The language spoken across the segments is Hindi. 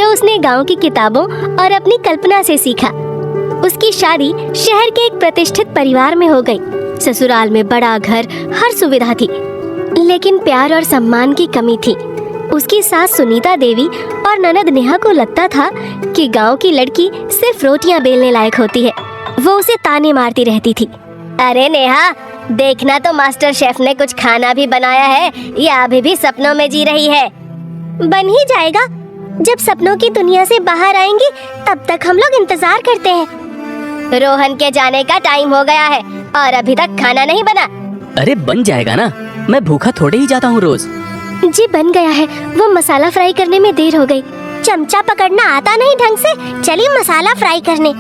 जो उसने गांव की किताबों और अपनी कल्पना से सीखा। उसकी शादी शहर के एक प्रतिष्ठित परिवार में हो गई। ससुराल में बड़ा घर, हर सुविधा थी, लेकिन प्यार और सम्मान की कमी थी। उसकी सास सुनीता देवी और ननद नेहा को लगता था कि गांव की लड़की सिर्फ रोटियां बेलने लायक होती है। वो उसे ताने मारती रहती थी। अरे नेहा, देखना तो मास्टर शेफ ने कुछ खाना भी बनाया है या अभी भी सपनों में जी रही है? बन ही जाएगा। जब सपनों की दुनिया से बाहर आएंगी तब तक हम लोग इंतजार करते हैं। रोहन के जाने का टाइम हो गया है और अभी तक खाना नहीं बना। अरे बन जाएगा ना, मैं भूखा थोड़े ही जाता हूँ रोज। जी बन गया है, वो मसाला फ्राई करने में देर हो गई। चमचा पकड़ना आता नहीं ढंग से, चलिए मसाला फ्राई करने।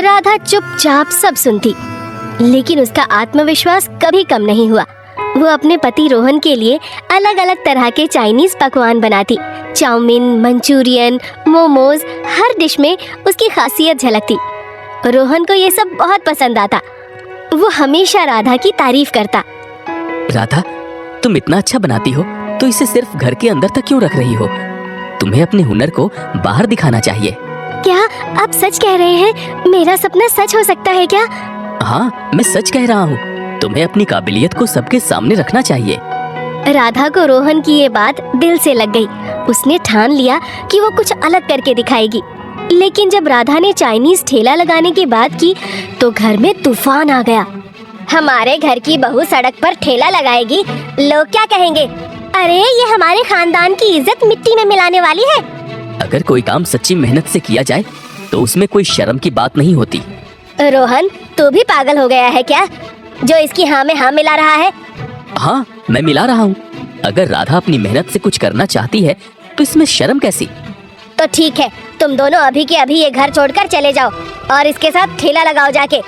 राधा चुपचाप सब सुनती, लेकिन उसका आत्मविश्वास कभी कम नहीं हुआ। वो अपने पति रोहन के लिए अलग अलग तरह के चाइनीज पकवान बनाती। चाउमीन, मंचूरियन, मोमोज, हर डिश में उसकी खासियत झलकती। रोहन को ये सब बहुत पसंद आता। वो हमेशा राधा की तारीफ करता। राधा, तुम इतना अच्छा बनाती हो तो इसे सिर्फ घर के अंदर तक क्यों रख रही हो? तुम्हें अपने हुनर को बाहर दिखाना चाहिए। क्या आप सच कह रहे हैं? मेरा सपना सच हो सकता है क्या? हाँ, मैं सच कह रहा हूँ। तुम्हें अपनी काबिलियत को सबके सामने रखना चाहिए। राधा को रोहन की ये बात दिल से लग गई। उसने ठान लिया कि वो कुछ अलग करके दिखाएगी। लेकिन जब राधा ने चाइनीज ठेला लगाने की बात की तो घर में तूफान आ गया। हमारे घर की बहू सड़क पर ठेला लगाएगी, लोग क्या कहेंगे? अरे ये हमारे खानदान की इज्जत मिट्टी में मिलाने वाली है। अगर कोई काम सच्ची मेहनत से किया जाए तो उसमें कोई शर्म की बात नहीं होती। रोहन, तू भी पागल हो गया है क्या, जो इसकी हाँ में हाँ मिला रहा है? हाँ, मैं मिला रहा हूँ। अगर राधा अपनी मेहनत से कुछ करना चाहती है तो इसमें शर्म कैसी? तो ठीक है, तुम दोनों अभी के अभी ये घर छोड़कर चले जाओ और इसके साथ ठेला लगाओ जाके।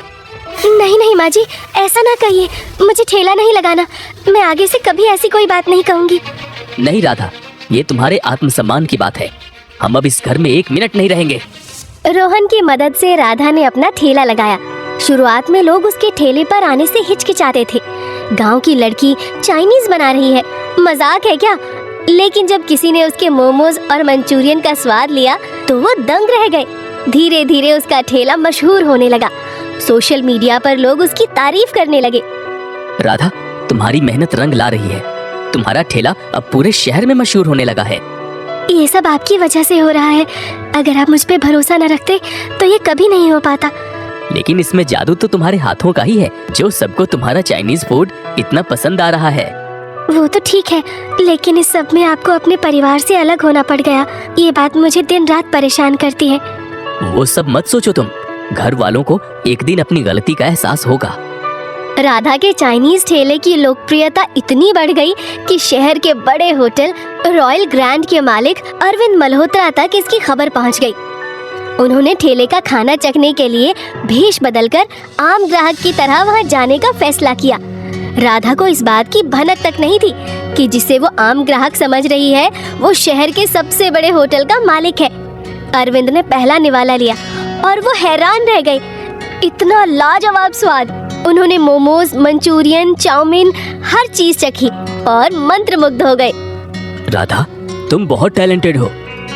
नहीं नहीं माँ जी, ऐसा ना कहिए, मुझे ठेला नहीं लगाना। मैं आगे से कभी ऐसी कोई बात नहीं कहूँगी। नहीं राधा, ये तुम्हारे आत्मसम्मान की बात है। हम अब इस घर में 1 मिनट नहीं रहेंगे। रोहन की मदद से राधा ने अपना ठेला लगाया। शुरुआत में लोग उसके ठेले पर आने से हिचकिचाते थे। गांव की लड़की चाइनीज बना रही है, मजाक है क्या? लेकिन जब किसी ने उसके मोमोज और मंचूरियन का स्वाद लिया तो वो दंग रह गए। धीरे धीरे उसका ठेला मशहूर होने लगा। सोशल मीडिया पर लोग उसकी तारीफ करने लगे। राधा, तुम्हारी मेहनत रंग ला रही है। तुम्हारा ठेला अब पूरे शहर में मशहूर होने लगा है। ये सब आपकी वजह से हो रहा है। अगर आप मुझ पे भरोसा न रखते तो ये कभी नहीं हो पाता। लेकिन इसमें जादू तो तुम्हारे हाथों का ही है, जो सबको तुम्हारा चाइनीज फूड इतना पसंद आ रहा है। वो तो ठीक है, लेकिन इस सब में आपको अपने परिवार से अलग होना पड़ गया। ये बात मुझे दिन रात परेशान करती है। वो सब मत सोचो तुम। घर वालों को एक दिन अपनी गलती का एहसास होगा। राधा के चाइनीज ठेले की लोकप्रियता इतनी बढ़ गई कि शहर के बड़े होटल रॉयल ग्रैंड के मालिक अरविंद मल्होत्रा तक इसकी खबर पहुंच गई। उन्होंने ठेले का खाना चखने के लिए भेष बदलकर आम ग्राहक की तरह वहां जाने का फैसला किया। राधा को इस बात की भनक तक नहीं थी कि जिसे वो आम ग्राहक समझ रही है वो शहर के सबसे बड़े होटल का मालिक है। अरविंद ने पहला निवाला लिया और वो हैरान रह गए। इतना लाजवाब स्वाद! उन्होंने मोमोज, मंचूरियन, चाउमीन, हर चीज चखी और मंत्रमुग्ध हो गए। राधा, तुम बहुत टैलेंटेड हो।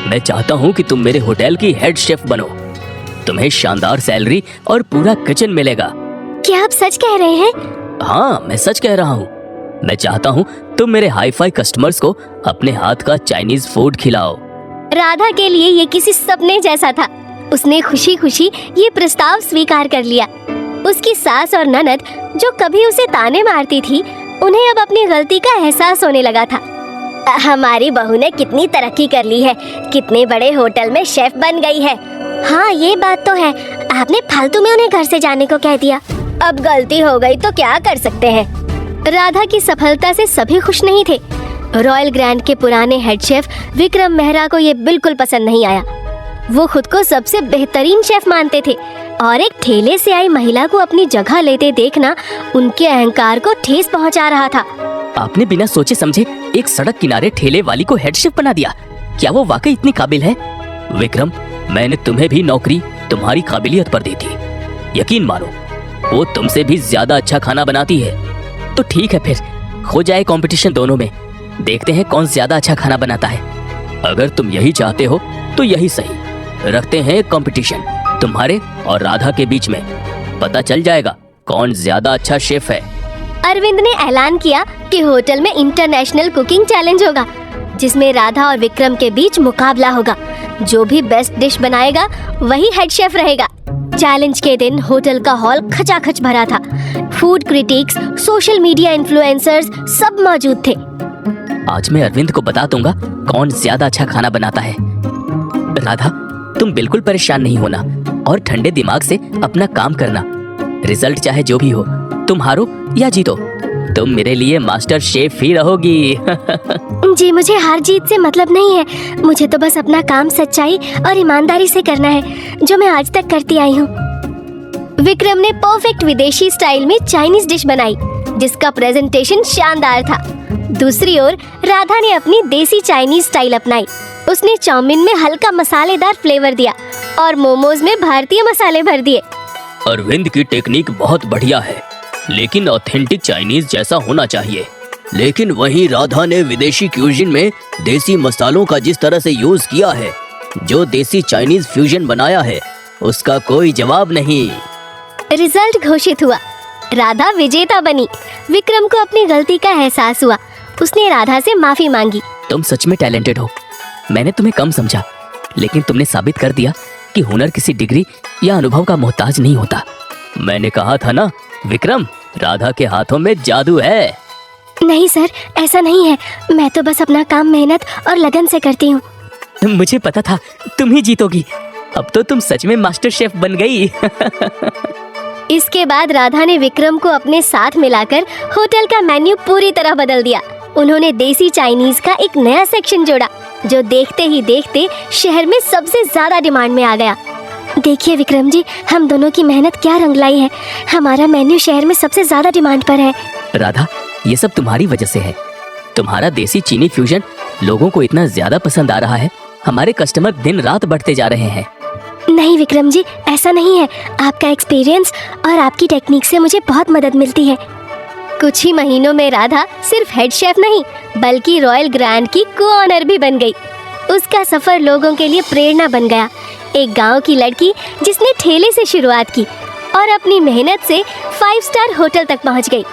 मैं चाहता हूँ कि तुम मेरे होटल की हेड शेफ बनो। तुम्हें शानदार सैलरी और पूरा किचन मिलेगा। क्या आप सच कह रहे हैं? हाँ, मैं सच कह रहा हूँ। मैं चाहता हूँ तुम मेरे हाई-फाई कस्टमर्स को अपने हाथ का चाइनीज फूड खिलाओ। राधा के लिए ये किसी सपने जैसा था। उसने खुशी खुशी ये प्रस्ताव स्वीकार कर लिया। उसकी सास और ननद, जो कभी उसे ताने मारती थी, उन्हें अब अपनी गलती का एहसास होने लगा था। हमारी बहू ने कितनी तरक्की कर ली है, कितने बड़े होटल में शेफ बन गई है। हाँ, ये बात तो है। आपने फालतू में उन्हें घर से जाने को कह दिया। अब गलती हो गई तो क्या कर सकते हैं। राधा की सफलता से सभी खुश नहीं थे। रॉयल ग्रैंड के पुराने हेड शेफ विक्रम मेहरा को ये बिल्कुल पसंद नहीं आया। वो खुद को सबसे बेहतरीन शेफ मानते थे और एक ठेले से आई महिला को अपनी जगह लेते देखना उनके अहंकार को ठेस पहुंचा रहा था। आपने बिना सोचे समझे एक सड़क किनारे ठेले वाली को हेड शेफ बना दिया। क्या वो वाकई इतनी काबिल है? विक्रम, मैंने तुम्हें भी नौकरी तुम्हारी काबिलियत पर दी थी। यकीन मानो, वो तुमसे भी ज्यादा अच्छा खाना बनाती है। तो ठीक है, फिर हो जाए कंपटीशन दोनों में। देखते हैं कौन ज्यादा अच्छा खाना बनाता है। अगर तुम यही चाहते हो तो यही सही। रखते हैं कंपटीशन तुम्हारे और राधा के बीच में। पता चल जाएगा कौन ज्यादा अच्छा शेफ है। अरविंद ने ऐलान किया कि होटल में इंटरनेशनल कुकिंग चैलेंज होगा, जिसमें राधा और विक्रम के बीच मुकाबला होगा। जो भी बेस्ट डिश बनाएगा वही हेड शेफ रहेगा। चैलेंज के दिन होटल का हॉल खचाखच भरा था। Food critics, social media influencers सब मौजूद थे। आज मैं अरविंद को बता दूंगा कौन ज्यादा अच्छा खाना बनाता है। राधा, तुम बिल्कुल परेशान नहीं होना और ठंडे दिमाग से अपना काम करना। रिजल्ट चाहे जो भी हो, तुम हारो या जीतो, तुम मेरे लिए मास्टर शेफ ही रहोगी। जी, मुझे हार जीत से मतलब नहीं है। मुझे तो बस अपना काम सच्चाई और ईमानदारी से करना है, जो मैं आज तक करती आई हूँ। विक्रम ने परफेक्ट विदेशी स्टाइल में चाइनीज डिश बनाई, जिसका प्रेजेंटेशन शानदार था। दूसरी ओर राधा ने अपनी देसी चाइनीज स्टाइल अपनाई। उसने चाउमीन में हल्का मसालेदार फ्लेवर दिया और मोमोज में भारतीय मसाले भर दिए। अरविंद की टेक्निक बहुत बढ़िया है, लेकिन ऑथेंटिक चाइनीज जैसा होना चाहिए। लेकिन वहीं राधा ने विदेशी क्यूजिन में देसी मसालों का जिस तरह से यूज किया है, जो देसी चाइनीज फ्यूजन बनाया है, उसका कोई जवाब नहीं। रिजल्ट घोषित हुआ। राधा विजेता बनी। विक्रम को अपनी गलती का एहसास हुआ। उसने राधा से माफी मांगी। तुम सच में टैलेंटेड हो। मैंने तुम्हें कम समझा, लेकिन तुमने साबित कर दिया कि हुनर किसी डिग्री या अनुभव का मोहताज नहीं होता। मैंने कहा था ना विक्रम, राधा के हाथों में जादू है। नहीं सर, ऐसा नहीं है। मैं तो बस अपना काम मेहनत और लगन से करती हूँ। मुझे पता था तुम ही जीतोगी। अब तो तुम सच में मास्टर शेफ बन गई। इसके बाद राधा ने विक्रम को अपने साथ मिलाकर होटल का मेन्यू पूरी तरह बदल दिया। उन्होंने देसी चाइनीज का एक नया सेक्शन जोड़ा, जो देखते ही देखते शहर में सबसे ज्यादा डिमांड में आ गया। देखिए विक्रम जी, हम दोनों की मेहनत क्या रंग लाई है। हमारा मेन्यू शहर में सबसे ज्यादा डिमांड पर है। राधा, ये सब तुम्हारी वजह से है। तुम्हारा देसी चीनी फ्यूजन लोगों को इतना ज्यादा पसंद आ रहा है। हमारे कस्टमर दिन रात बढ़ते जा रहे हैं। नहीं विक्रम जी, ऐसा नहीं है। आपका एक्सपीरियंस और आपकी टेक्निक से मुझे बहुत मदद मिलती है। कुछ ही महीनों में राधा सिर्फ हेड शेफ नहीं, बल्कि रॉयल ग्रैंड की को-ऑनर भी बन गई। उसका सफर लोगों के लिए प्रेरणा बन गया। एक गांव की लड़की जिसने ठेले से शुरुआत की और अपनी मेहनत से 5 स्टार होटल तक पहुंच गई।